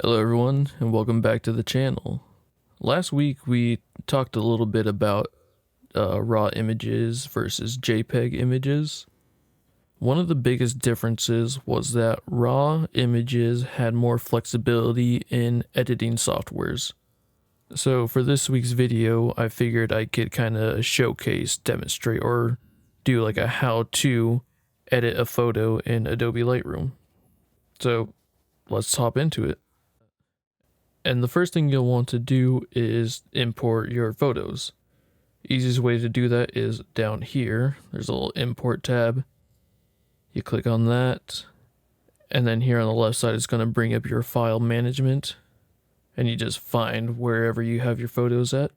Hello everyone and welcome back to the channel. Last week we talked a little bit about raw images versus JPEG images. One of the biggest differences was that raw images had more flexibility in editing softwares. So for this week's video I figured I could kind of showcase, demonstrate, or do like a how-to edit a photo in Adobe Lightroom. So let's hop into it. And the first thing you'll want to do is import your photos. Easiest way to do that is down here. There's a little import tab. You click on that. And then here on the left side, it's going to bring up your file management. And you just find wherever you have your photos at.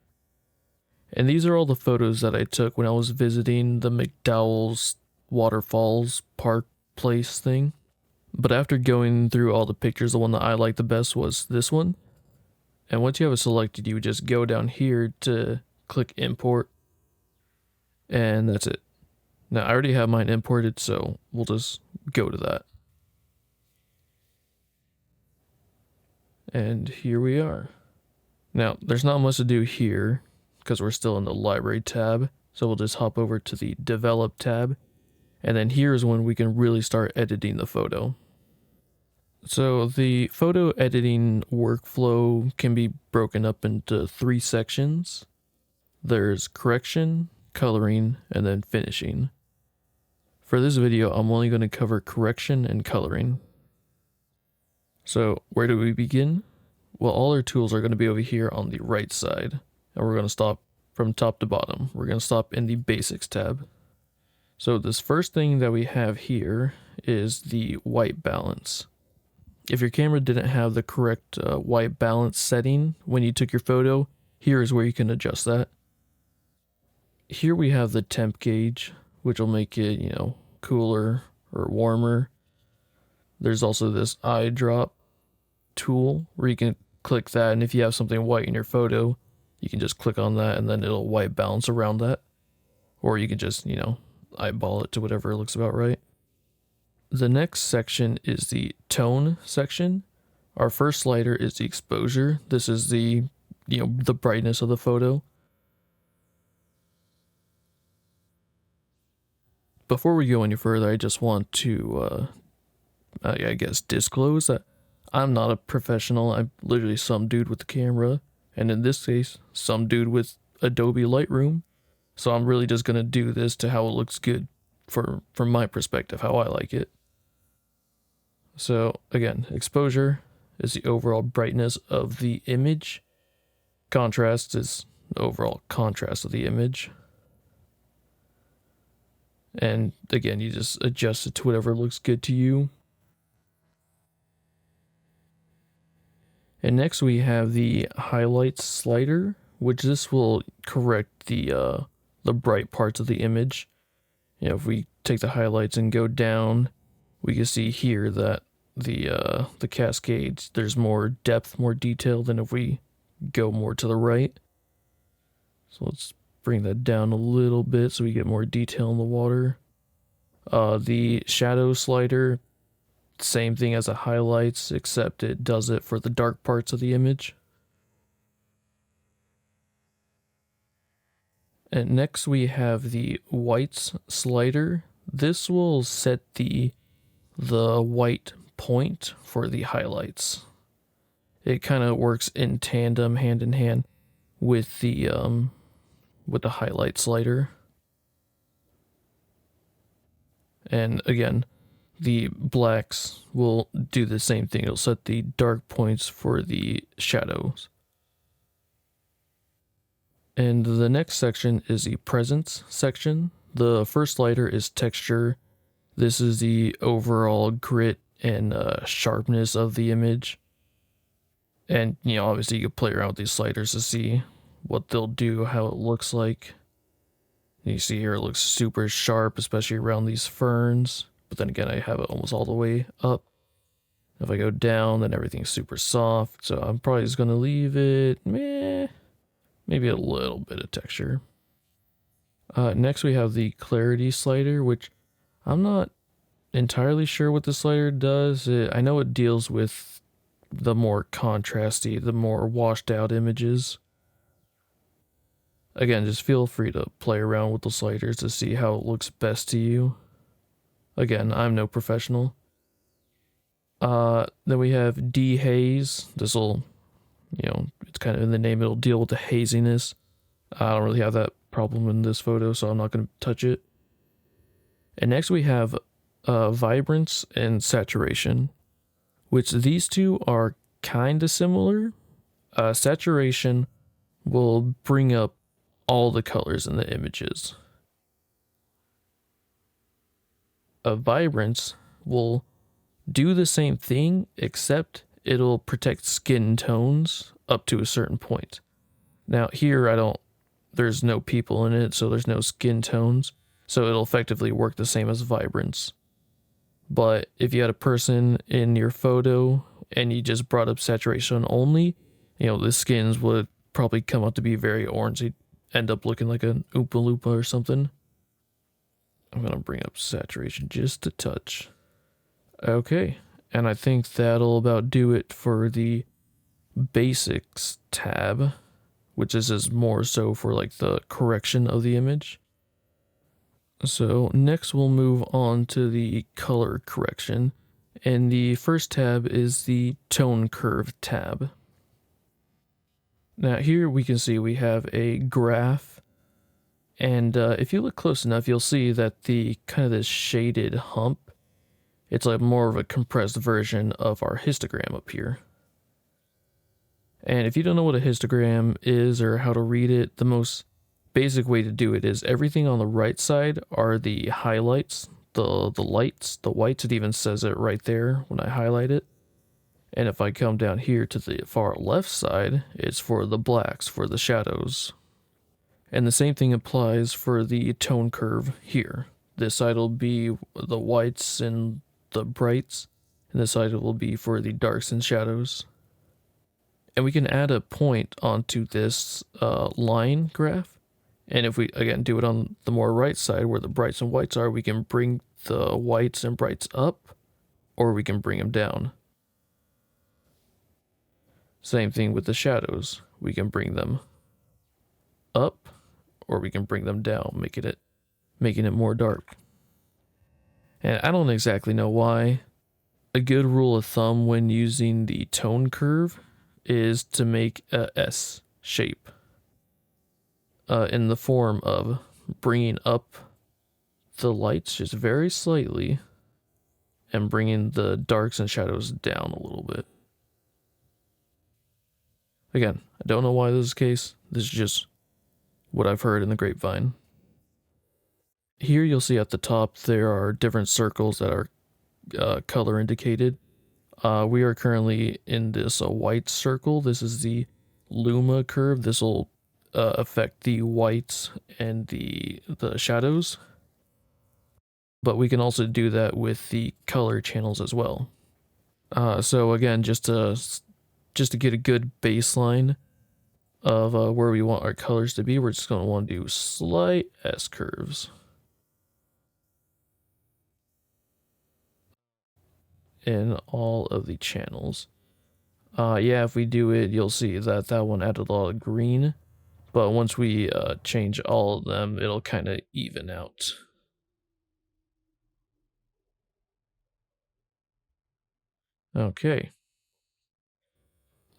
And these are all the photos that I took when I was visiting the McDowell's Waterfalls Park Place thing. But after going through all the pictures, the one that I liked the best was this one. And once you have it selected, you would just go down here to click import. And that's it. Now I already have mine imported, so we'll just go to that. And here we are. Now there's not much to do here because we're still in the library tab. So we'll just hop over to the develop tab. And then here is when we can really start editing the photo. So the photo editing workflow can be broken up into 3 sections. There's correction, coloring, and then finishing. For this video, I'm only going to cover correction and coloring. So where do we begin? Well, all our tools are going to be over here on the right side, and we're going to stop from top to bottom. We're going to stop in the basics tab. So this first thing that we have here is the white balance. If your camera didn't have the correct white balance setting when you took your photo, here is where you can adjust that. Here we have the temp gauge, which will make it, cooler or warmer. There's also this eyedrop tool where you can click that, and if you have something white in your photo, you can just click on that and then it'll white balance around that. Or you can just, eyeball it to whatever looks about right. The next section is the tone section. Our first slider is the exposure. This is the brightness of the photo. Before we go any further, I just want to, disclose that I'm not a professional. I'm literally some dude with the camera, and in this case, some dude with Adobe Lightroom. So I'm really just gonna do this to how it looks good from my perspective, how I like it. So again, exposure is the overall brightness of the image. Contrast is the overall contrast of the image. And again, you just adjust it to whatever looks good to you. And next we have the highlights slider, which this will correct the bright parts of the image. If we take the highlights and go down, we can see here that the cascades, there's more depth, more detail than if we go more to the right. So let's bring that down a little bit so we get more detail in the water. The shadow slider, same thing as the highlights, except it does it for the dark parts of the image. And next we have the whites slider. This will set the white point for the highlights. It kind of works in tandem, hand in hand with the highlight slider. And again, the blacks will do the same thing. It'll set the dark points for the shadows. And the next section is the presence section. The first slider is texture. This is the overall grit and sharpness of the image. And, obviously you can play around with these sliders to see what they'll do, how it looks like. You see here it looks super sharp, especially around these ferns. But then again, I have it almost all the way up. If I go down, then everything's super soft. So I'm probably just going to leave it, maybe a little bit of texture. Next we have the clarity slider, which I'm not entirely sure what the slider does. I know it deals with the more contrasty, the more washed out images. Again, just feel free to play around with the sliders to see how it looks best to you. Again, I'm no professional. Then we have dehaze. This will, it's kind of in the name, it'll deal with the haziness. I don't really have that problem in this photo, so I'm not going to touch it. And next we have vibrance and saturation, which these two are kind of similar. Saturation will bring up all the colors in the images. Vibrance will do the same thing, except it'll protect skin tones up to a certain point. Now here there's no people in it, so there's no skin tones, so it'll effectively work the same as vibrance. But if you had a person in your photo and you just brought up saturation only, the skins would probably come out to be very orange. They'd end up looking like an Oompa Loompa or something. I'm gonna bring up saturation just a touch. Okay, and I think that'll about do it for the basics tab, which is more so for like the correction of the image. So next we'll move on to the color correction, and the first tab is the tone curve tab. Now here we can see we have a graph, and if you look close enough you'll see that the kind of this shaded hump, it's like more of a compressed version of our histogram up here. And if you don't know what a histogram is or how to read it, the most basic way to do it is everything on the right side are the highlights, the lights, the whites. It even says it right there when I highlight it. And if I come down here to the far left side, it's for the blacks, for the shadows. And the same thing applies for the tone curve here. This side will be the whites and the brights, and this side will be for the darks and shadows. And we can add a point onto this line graph. And if we, again, do it on the more right side where the brights and whites are, we can bring the whites and brights up, or we can bring them down. Same thing with the shadows. We can bring them up, or we can bring them down, making it more dark. And I don't exactly know why. A good rule of thumb when using the tone curve is to make a S shape. In the form of bringing up the lights just very slightly and bringing the darks and shadows down a little bit. Again, I don't know why this is the case. This is just what I've heard in the grapevine. Here you'll see at the top there are different circles that are color indicated. We are currently in this white circle. This is the Luma curve. This will affect the whites and the shadows. But we can also do that with the color channels as well. So again, just to get a good baseline of where we want our colors to be, we're just going to want to do slight S curves in all of the channels. Yeah, if we do it, you'll see that one added a lot of green, but once we change all of them, it'll kind of even out. Okay.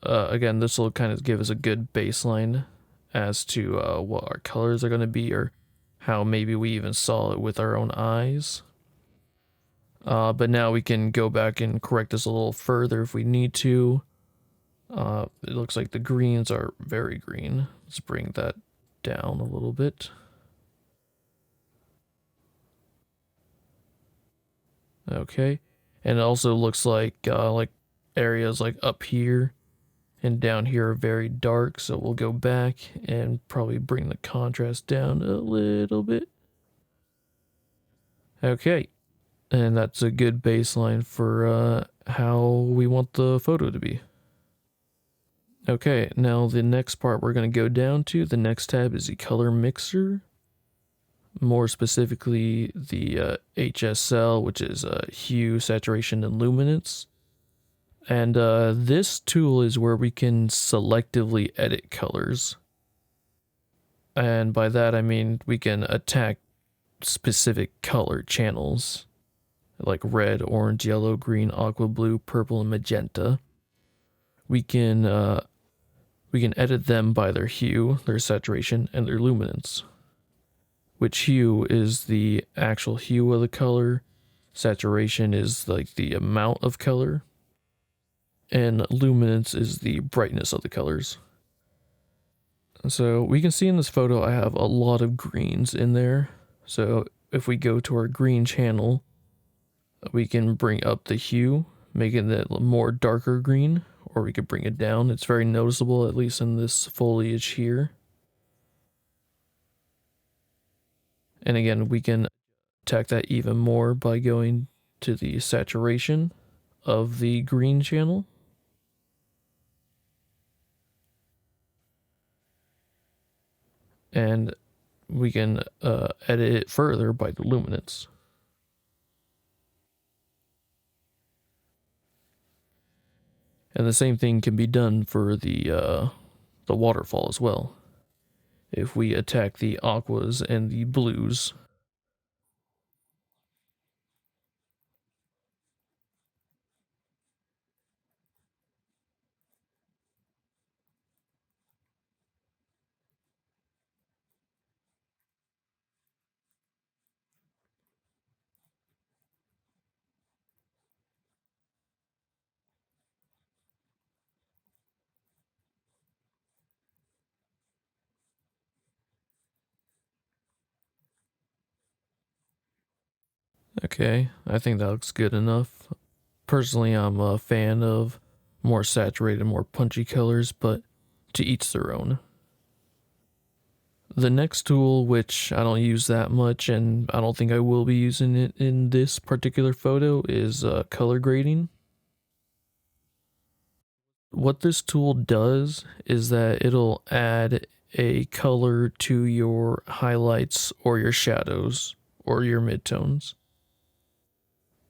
Again, this will kind of give us a good baseline as to what our colors are going to be, or how maybe we even saw it with our own eyes. But now we can go back and correct this a little further if we need to. It looks like the greens are very green. Let's bring that down a little bit. Okay, and it also looks like areas like up here and down here are very dark, so we'll go back and probably bring the contrast down a little bit. Okay, and that's a good baseline for how we want the photo to be. Okay, now the next part we're going to go down to, the next tab is the color mixer. More specifically, the HSL, which is hue, saturation, and luminance. And this tool is where we can selectively edit colors. And by that I mean we can attack specific color channels like red, orange, yellow, green, aqua, blue, purple, and magenta. We can edit them by their hue, their saturation, and their luminance. Which hue is the actual hue of the color, saturation is like the amount of color, and luminance is the brightness of the colors. So we can see in this photo I have a lot of greens in there. So if we go to our green channel, we can bring up the hue, making it more darker green, or we could bring it down. It's very noticeable, at least in this foliage here. And again, we can attack that even more by going to the saturation of the green channel. And we can edit it further by the luminance. And the same thing can be done for the waterfall as well. If we attack the aquas and the blues. Okay, I think that looks good enough. Personally, I'm a fan of more saturated, more punchy colors, but to each their own. The next tool, which I don't use that much and I don't think I will be using it in this particular photo, is color grading. What this tool does is that it'll add a color to your highlights or your shadows or your midtones.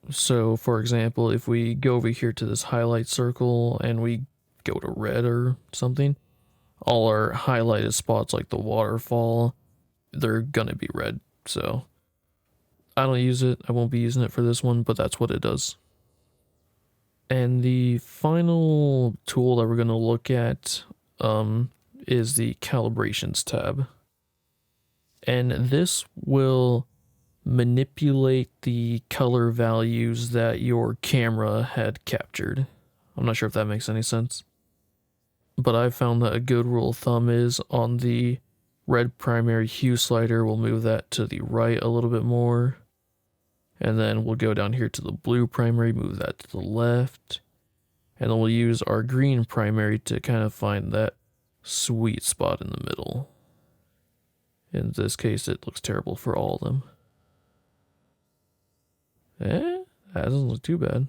So for example, if we go over here to this highlight circle and we go to red or something, all our highlighted spots like the waterfall, they're gonna be red. So I don't use it. I won't be using it for this one, but that's what it does. And the final tool that we're gonna look at is the calibrations tab. And this will manipulate the color values that your camera had captured. I'm not sure if that makes any sense. But I've found that a good rule of thumb is on the red primary hue slider, we'll move that to the right a little bit more. And then we'll go down here to the blue primary, move that to the left. And then we'll use our green primary to kind of find that sweet spot in the middle. In this case, it looks terrible for all of them. That doesn't look too bad.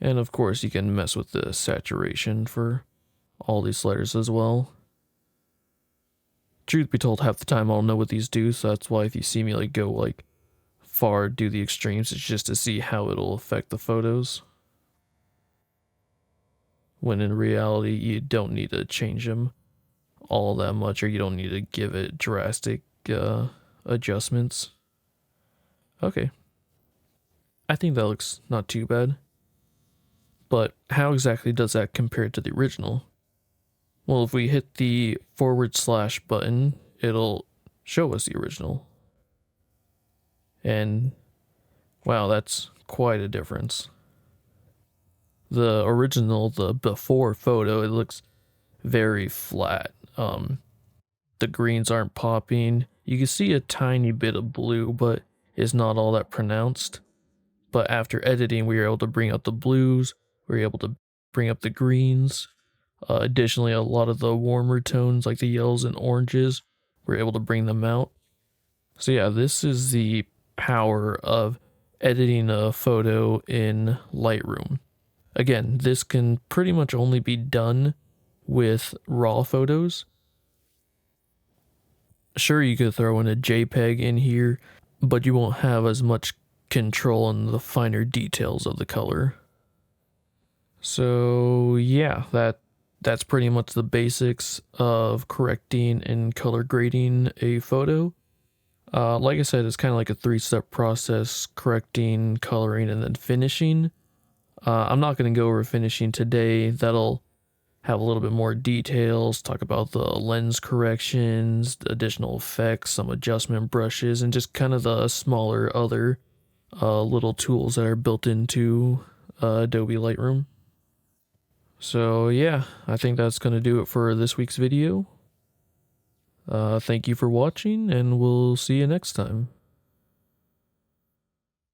And of course, you can mess with the saturation for all these sliders as well. Truth be told, half the time I don't know what these do, so that's why if you see me like go like far, do the extremes, it's just to see how it'll affect the photos. When in reality, you don't need to change them all that much, or you don't need to give it drastic adjustments. Okay. I think that looks not too bad. But how exactly does that compare to the original? Well, if we hit the / button, it'll show us the original. And wow, that's quite a difference. The original, the before photo, it looks very flat. The greens aren't popping. You can see a tiny bit of blue, but it's not all that pronounced. But after editing, we were able to bring out the blues, we were able to bring up the greens. Additionally, a lot of the warmer tones, like the yellows and oranges, we're able to bring them out. So yeah, this is the power of editing a photo in Lightroom. Again, this can pretty much only be done with raw photos. Sure, you could throw in a JPEG in here, but you won't have as much control in the finer details of the color. So yeah, that's pretty much the basics of correcting and color grading a photo. Like I said, it's kind of like a three-step process: correcting, coloring, and then finishing. I'm not going to go over finishing today. That'll have a little bit more details, talk about the lens corrections, the additional effects, some adjustment brushes, and just kind of the smaller other little tools that are built into Adobe Lightroom. So yeah, I think that's going to do it for this week's video. Thank you for watching, and we'll see you next time.